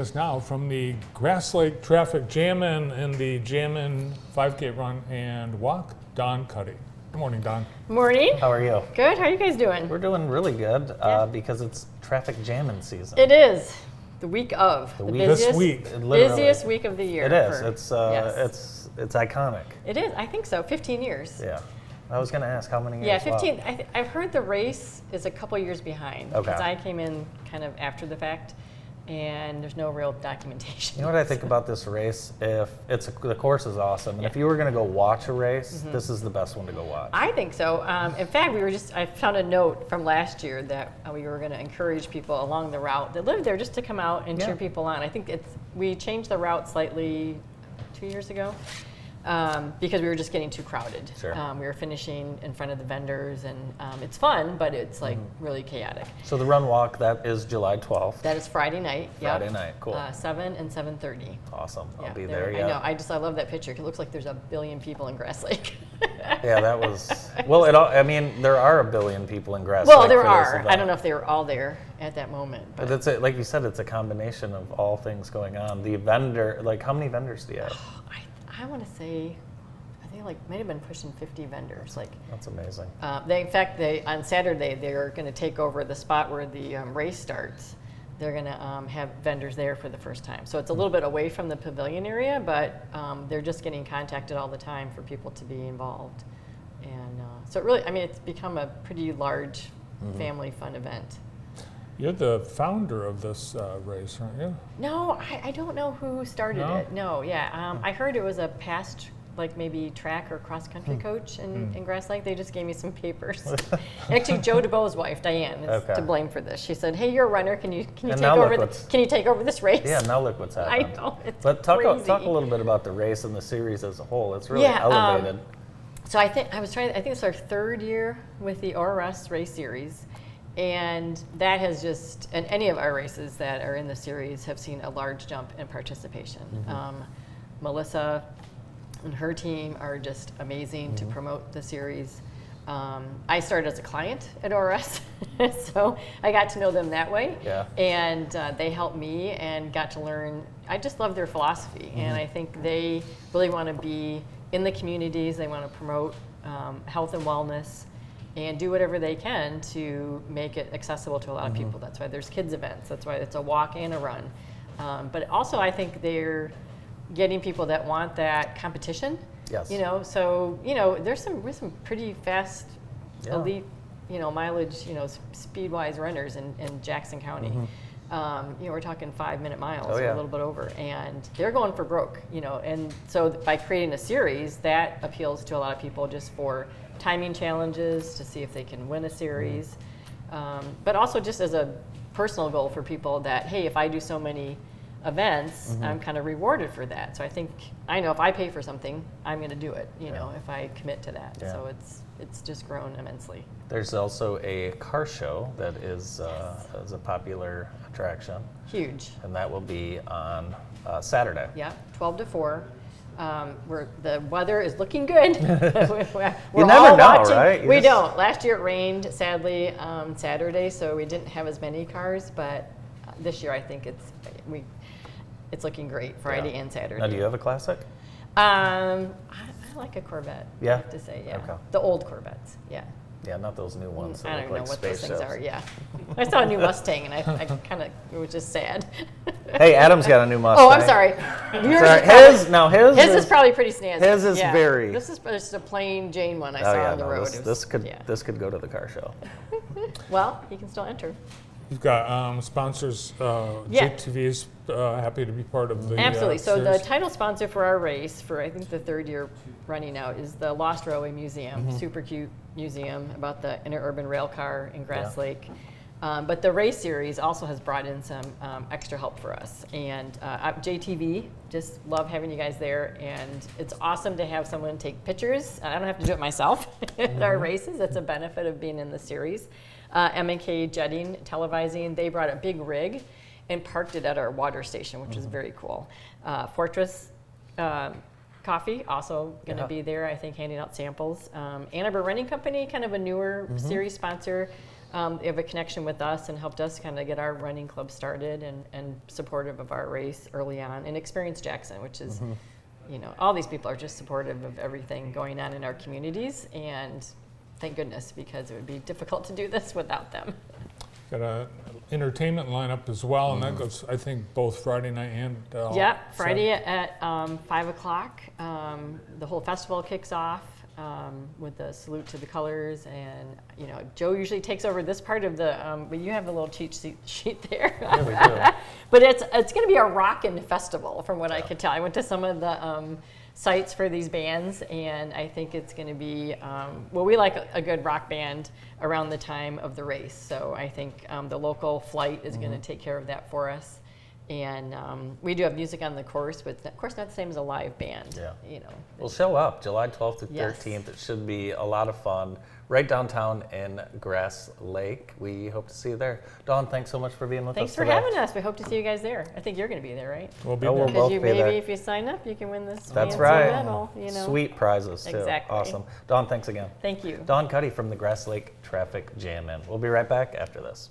Us now from the Grass Lake Traffic Jam-In and the Jam-In 5K Run and Walk, Don Cuddie. Good morning, Don. Morning. How are you? Good. How are you guys doing? We're doing really good because it's traffic jam-in season. It is the week of The the week- busiest, This week. busiest week of the year. It is. Yes. It's iconic. It is. I think so. 15 years. Yeah. I was going to ask how many years. Yeah, 15. I've heard the race is a couple years behind. Okay. Because I came in kind of after the fact, and there's no real documentation. You know what I think about this race? If the course is awesome, and if you were going to go watch a race, this is the best one to go watch. I think so. In fact, I found a note from last year that we were going to encourage people along the route that live there just to come out and cheer people on. I think we changed the route slightly 2 years ago because we were just getting too crowded. Sure. We were finishing in front of the vendors, and it's fun, but it's like really chaotic. So the run walk, that is July 12th. That is Friday night. Friday night, cool. 7 and 7:30. Awesome. I'll Yeah, be there. Yeah. I know. I love that picture. It looks like there's a billion people in Grass Lake. Yeah, that was. Well, there are a billion people in Grass Well, Lake there for this are. event. I don't know if they were all there at that moment. But it's like you said, it's a combination of all things going on. The vendor, like how many vendors do you have? I want to say, I think might have been pushing 50 vendors. That's amazing. They on Saturday they're going to take over the spot where the race starts. They're going to have vendors there for the first time. So it's a little bit away from the pavilion area, but they're just getting contacted all the time for people to be involved. And so it really, it's become a pretty large family fun event. You're the founder of this race, aren't you? No, I don't know who started it. No, yeah. I heard it was a past, maybe track or cross-country coach in Grass Lake. They just gave me some papers. Actually, Joe DeBoe's wife, Diane, is to blame for this. She said, "Hey, you're a runner. Can you take over this race?" Yeah, now look what's happened. I know, it's But talk crazy. a little bit about the race and the series as a whole. It's really elevated. So I think it's our third year with the ORS race series. And that has and any of our races that are in the series have seen a large jump in participation. Melissa and her team are just amazing to promote the series. I started as a client at ORS, so I got to know them that way. Yeah. And they helped me and got to learn. I just love their philosophy, and I think they really want to be in the communities. They want to promote health and wellness and do whatever they can to make it accessible to a lot of people. That's why there's kids events. That's why it's a walk and a run. But also I think they're getting people that want that competition. Yes. So there's some pretty fast elite, mileage, speed-wise runners in Jackson County. We're talking 5-minute miles, or a little bit over, and they're going for broke. And so by creating a series, that appeals to a lot of people just for timing challenges to see if they can win a series, but also just as a personal goal for people that, hey, if I do so many events, I'm kind of rewarded for that. So I know if I pay for something, I'm going to do it, if I commit to that. Yeah. So it's just grown immensely. There's also a car show that is a popular attraction. Huge. And that will be on Saturday. Yeah, 12 to 4. Where the weather is looking good. We're you never all know, watching. right? We don't. Last year it rained, sadly, on Saturday, so we didn't have as many cars. But this year I think it's looking great, Friday and Saturday. Now, do you have a classic? I like a Corvette. Yeah. I have to say, yeah. Okay. The old Corvettes, yeah. Yeah, not those new ones. I That don't look know like what those things spaceships. are. Yeah, I saw a new Mustang, and it was just sad. Hey, Adam's got a new Mustang. Oh, I'm sorry. His is probably pretty snazzy. His is very. This is just a plain Jane one I saw on the road. This could go to the car show. Well, you can still enter. You've got sponsors. JTV is happy to be part of the Absolutely. So series. the title sponsor for our race, for I think the third year running now, is the Lost Railway Museum. Super cute museum about the interurban rail car in Grass Lake. But the race series also has brought in some extra help for us. And JTV, just love having you guys there. And it's awesome to have someone take pictures. I don't have to do it myself at our races. That's a benefit of being in the series. M&K Jetting televising, they brought a big rig and parked it at our water station, which was very cool. Fortress Coffee also going to be there, I think, handing out samples. Ann Arbor Running Company, kind of a newer series sponsor. they have a connection with us and helped us kind of get our running club started and supportive of our race early on. And Experience Jackson, which is, you know, all these people are just supportive of everything going on in our communities, and thank goodness, because it would be difficult to do this without them. Got a entertainment lineup as well, and that goes, I think, both Friday night and Yeah, Friday at 5 o'clock. The whole festival kicks off with a salute to the colors, and you know, Joe usually takes over this part of the. But you have a little cheat sheet there. Yeah, we do. But it's going to be a rockin' festival, from what I could tell. I went to some of the sites for these bands, and I think it's going to be well, we like a good rock band around the time of the race, so I think the local flight is going to take care of that for us. And we do have music on the course, but of course not the same as a live band. Yeah. You know. We'll show up July 12th through Yes. 13th. It should be a lot of fun. Right downtown in Grass Lake. We hope to see you there. Dawn, thanks so much for being with Thanks us for today. having us. We hope to see you guys there. I think you're going to be there, right? We'll be Oh, there. we'll both Because you be maybe there. if you sign up, you can win this That's fancy right. medal. You know. Sweet prizes, too. Exactly. Awesome. Dawn, thanks again. Thank you. Dawn Cuddie from the Grass Lake Traffic Jam-In. We'll be right back after this.